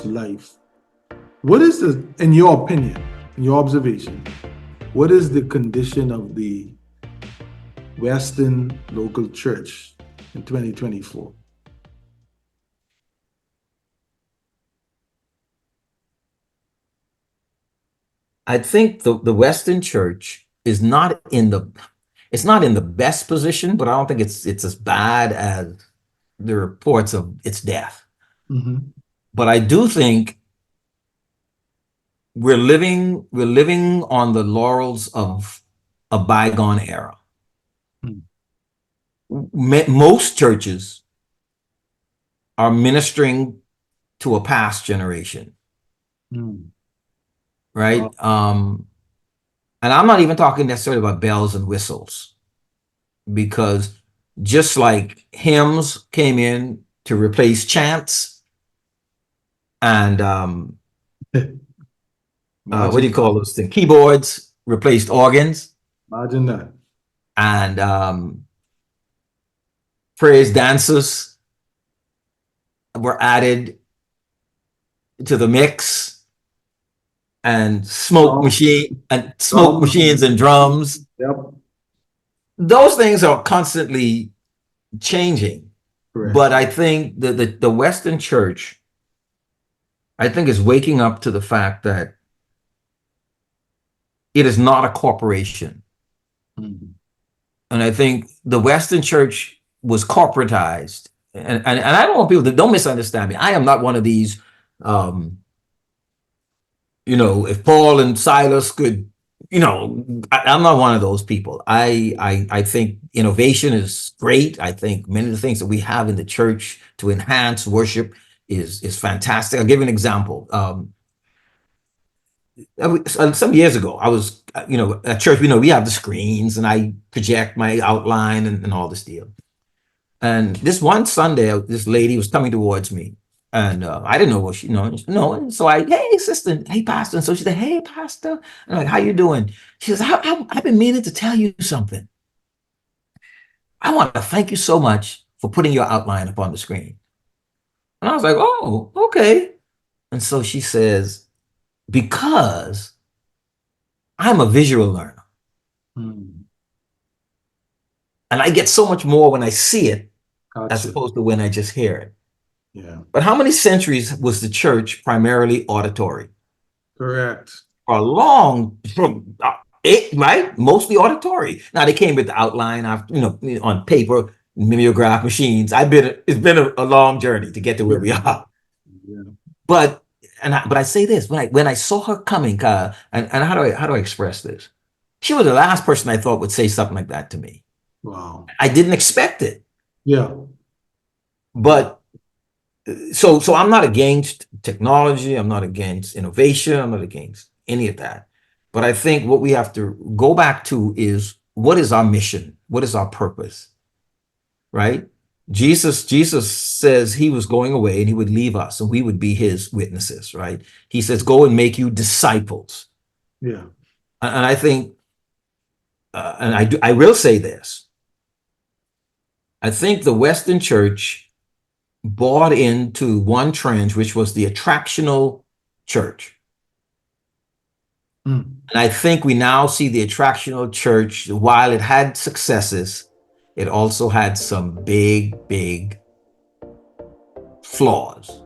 life, what is in your opinion, in your observation, what is the condition of the Western local church in 2024? I think the Western church is not in the it's not in the best position, but I don't think it's as bad as the reports of its death. Mm-hmm. But I do think we're living on the laurels of a bygone era. Mm. Most churches are ministering to a past generation, Mm. right? Wow. And I'm not even talking necessarily about bells and whistles, because just like hymns came in to replace chants and what do Imagine, you call those things? Keyboards replaced organs, imagine that. and praise dancers were added to the mix, and Song, smoke songs. machines and drums. Yep. Those things are constantly changing. Correct. But I think the Western church, I think, is waking up to the fact that it is not a corporation. Mm. And I think the Western church was corporatized. And I don't want people to, don't misunderstand me. I am not one of these, um, if Paul and Silas could, I'm not one of those people. I think innovation is great. I think many of the things that we have in the church to enhance worship is fantastic. I'll give you an example. Some years ago, I was, at church, we have the screens and I project my outline and all this deal. And this one Sunday, this lady was coming towards me, and I didn't know what no. And so hey, sister, hey, pastor. And so she said, hey, pastor. And I'm like, how you doing? She says, I've been meaning to tell you something. I want to thank you so much for putting your outline up on the screen. And I was like, oh, okay. And so she says, because I'm a visual learner, Mm. and I get so much more when I see it as Gotcha. opposed to when I just hear it. Yeah. But how many centuries was the church primarily auditory? Correct. For a long, from right, mostly auditory. Now they came with the outline, on paper, mimeograph machines. It's been a long journey to get to where Yeah. we are. Yeah. But but I say this, when I saw her coming, and how do I express this? She was the last person I thought would say something like that to me. Wow. I didn't expect it, Yeah. Yeah. but so I'm not against technology. I'm not against innovation. I'm not against any of that. But I think what we have to go back to is, what is our mission? What is our purpose? Right? Jesus says he was going away and he would leave us and we would be his witnesses, right? He says, go and make you disciples. Yeah. And I think, and I will say this, I think the Western church bought into one trend, which was the attractional church. Mm. And I think we now see the attractional church, while it had successes, it also had some big, big flaws.